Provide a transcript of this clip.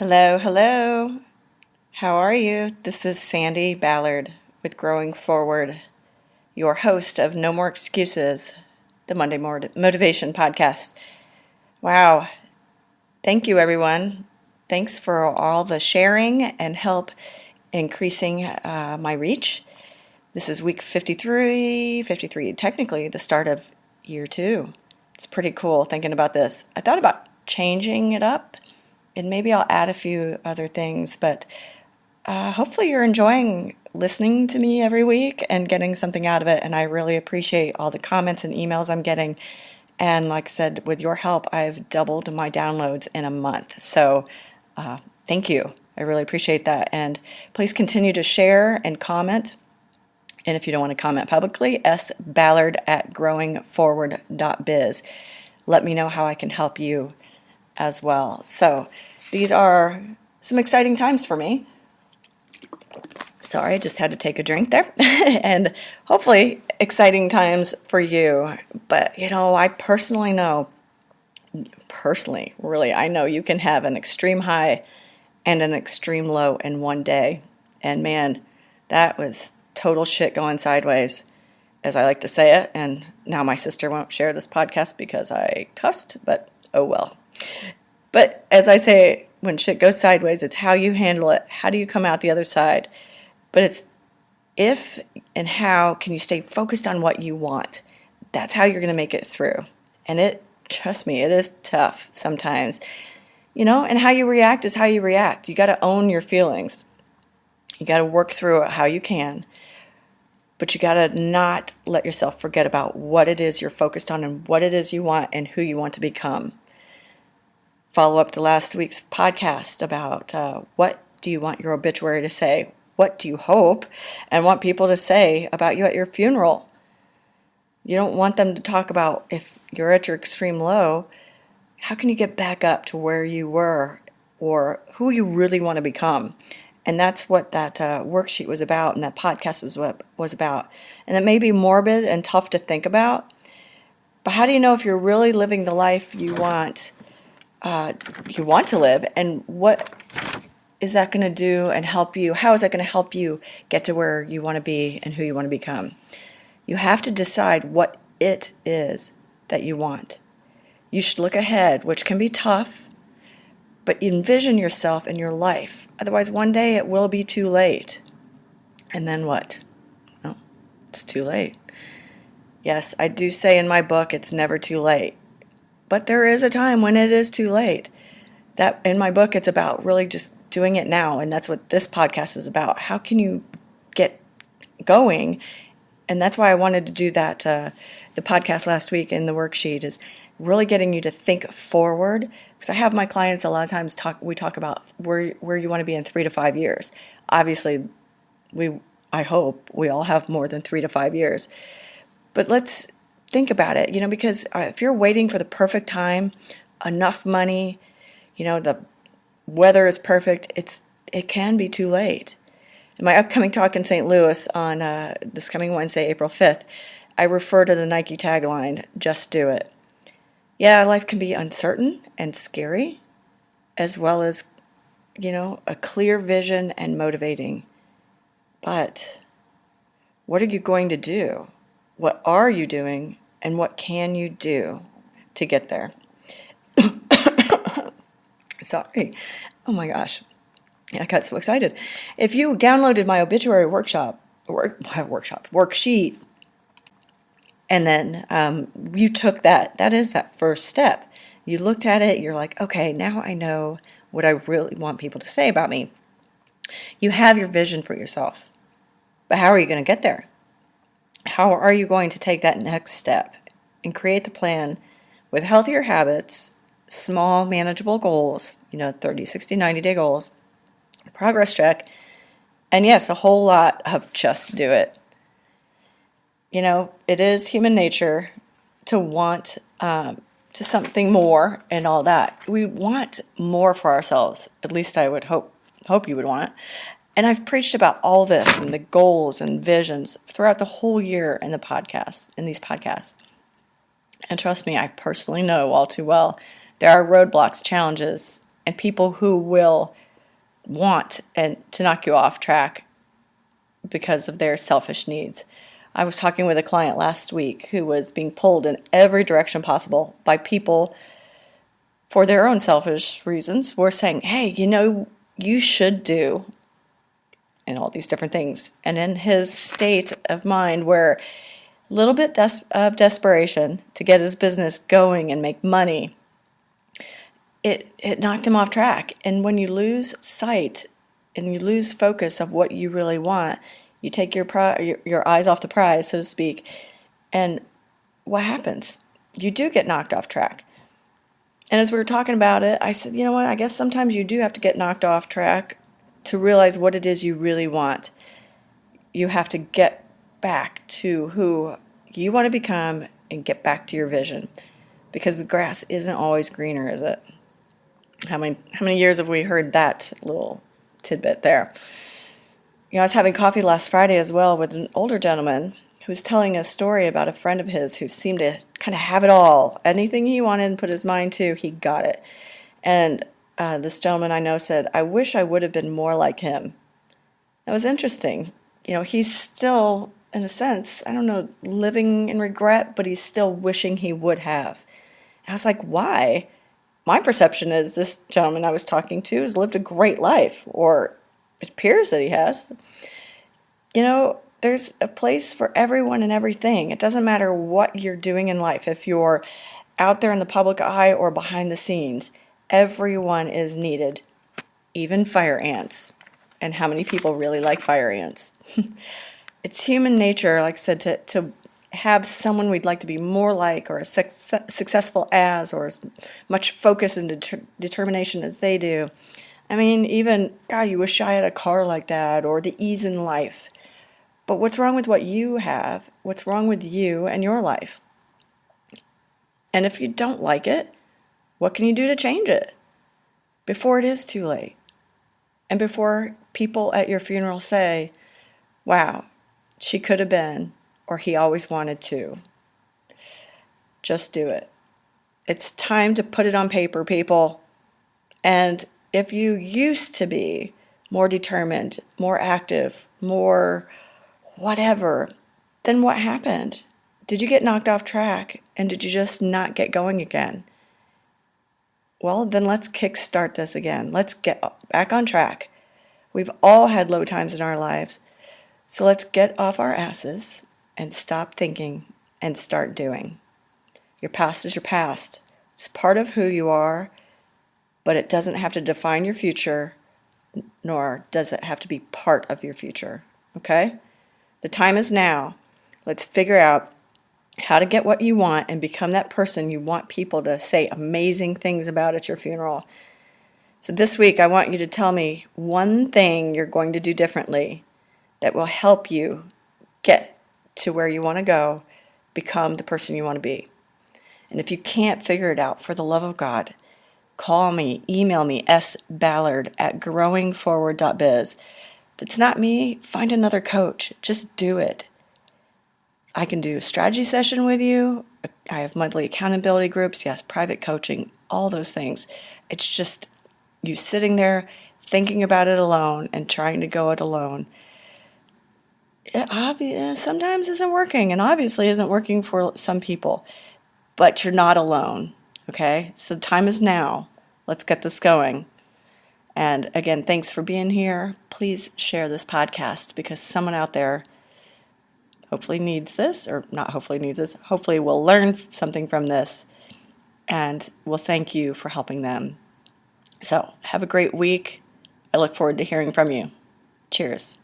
Hello, hello. How are you? This is Sandi Ballard with Growing Forward, your host of No More Excuses, the Monday Motivation Podcast. Wow. Thank you, everyone. Thanks for all the sharing and help increasing my reach. This is week 53, technically the start of year 2. It's pretty cool thinking about this. I thought about changing it up, and maybe I'll add a few other things, but hopefully you're enjoying listening to me every week and getting something out of it, and I really appreciate all the comments and emails I'm getting. And like I said, with your help, I've doubled my downloads in a month. So thank you. I really appreciate that. And please continue to share and comment. And if you don't want to comment publicly, sballard@growingforward.biz. Let me know how I can help you as well. So these are some exciting times for me. Sorry, I just had to take a drink there. And hopefully exciting times for you. But, I personally know, I know you can have an extreme high and an extreme low in one day. And man, that was total shit going sideways, as I like to say it. And now my sister won't share this podcast because I cussed, but oh well. But as I say, when shit goes sideways, it's how you handle it. How do you come out the other side? But it's if and how can you stay focused on what you want. That's how you're going to make it through. And trust me, it is tough sometimes. And how you react is how you react. You got to own your feelings. You got to work through it how you can. But you got to not let yourself forget about what it is you're focused on and what it is you want and who you want to become. Follow up to last week's podcast about what do you want your obituary to say? What do you hope and want people to say about you at your funeral? You don't want them to talk about if you're at your extreme low, how can you get back up to where you were or who you really want to become? And that's what that worksheet was about and that podcast was about. And it may be morbid and tough to think about, but how do you know if you're really living the life you want to live, and what is that going to do and help you? How is that going to help you get to where you want to be and who you want to become? You have to decide what it is that you want. You should look ahead, which can be tough, but envision yourself in your life. Otherwise, one day it will be too late. And then what? Oh, it's too late. Yes, I do say in my book, it's never too late. But there is a time when it is too late. That in my book, it's about really just doing it now. And that's what this podcast is about. How can you get going? And that's why I wanted to do that, the podcast last week in the worksheet is really getting you to think forward. Because I have my clients a lot of times we talk about where you want to be in 3 to 5 years. Obviously, I hope we all have more than 3 to 5 years. But let's think about it, because if you're waiting for the perfect time, enough money, the weather is perfect, it can be too late. In my upcoming talk in St. Louis on this coming Wednesday, April 5th, I refer to the Nike tagline, "Just do it." Yeah, life can be uncertain and scary, as well as, a clear vision and motivating. But what are you going to do? What are you doing? And what can you do to get there? Sorry. Oh my gosh. I got so excited. If you downloaded my obituary worksheet, and then you took that is that first step. You looked at it, you're like, okay, now I know what I really want people to say about me. You have your vision for yourself. But how are you going to get there? How are you going to take that next step and create the plan with healthier habits, small, manageable goals, 30, 60, 90-day goals, progress check, and yes, a whole lot of just do it. It is human nature to want to something more and all that. We want more for ourselves. At least I would hope you would want it. And I've preached about all this and the goals and visions throughout the whole year in these podcasts. And trust me, I personally know all too well there are roadblocks, challenges, and people who will want and to knock you off track because of their selfish needs. I was talking with a client last week who was being pulled in every direction possible by people for their own selfish reasons. Were saying, hey, you should do, and all these different things. And in his state of mind where a little bit of desperation to get his business going and make money, it knocked him off track. And when you lose sight and you lose focus of what you really want, you take your eyes off the prize, so to speak, and what happens? You do get knocked off track. And as we were talking about it, I said, you know what, I guess sometimes you do have to get knocked off track to realize what it is you really want. You have to get back to who you want to become and get back to your vision, because the grass isn't always greener, is it? How many years have we heard that little tidbit there? I was having coffee last Friday as well with an older gentleman who was telling a story about a friend of his who seemed to kind of have it all. Anything he wanted and put his mind to, he got it. And this gentleman I know said, I wish I would have been more like him. That was interesting. He's still, in a sense, I don't know, living in regret, but he's still wishing he would have. And I was like, why? My perception is this gentleman I was talking to has lived a great life, or it appears that he has. There's a place for everyone and everything. It doesn't matter what you're doing in life. If you're out there in the public eye or behind the scenes, everyone is needed, even fire ants. And how many people really like fire ants? It's human nature, like I said, to have someone we'd like to be more like, or as successful as, or as much focus and determination as they do. I mean, even, God, you wish I had a car like that, or the ease in life. But what's wrong with what you have? What's wrong with you and your life? And if you don't like it, what can you do to change it before it is too late? And before people at your funeral say, wow, she could have been, or he always wanted to. Just do it. It's time to put it on paper, people. And if you used to be more determined, more active, more whatever, then what happened? Did you get knocked off track, and did you just not get going again? Well, then let's kickstart this again. Let's get back on track. We've all had low times in our lives, so let's get off our asses and stop thinking and start doing. Your past is your past. It's part of who you are, but it doesn't have to define your future, nor does it have to be part of your future, okay? The time is now. Let's figure out how to get what you want and become that person you want people to say amazing things about at your funeral. So this week, I want you to tell me one thing you're going to do differently that will help you get to where you want to go, become the person you want to be. And if you can't figure it out, for the love of God, call me, email me, sballard@growingforward.biz. If it's not me, find another coach. Just do it. I can do a strategy session with you. I have monthly accountability groups. Yes, private coaching, all those things. It's just you sitting there thinking about it alone and trying to go it alone. It sometimes isn't working, and obviously isn't working for some people. But you're not alone, okay? So the time is now. Let's get this going. And again, thanks for being here. Please share this podcast, because someone out there hopefully needs this, or not hopefully needs this, hopefully will learn something from this, and will thank you for helping them. So have a great week. I look forward to hearing from you. Cheers.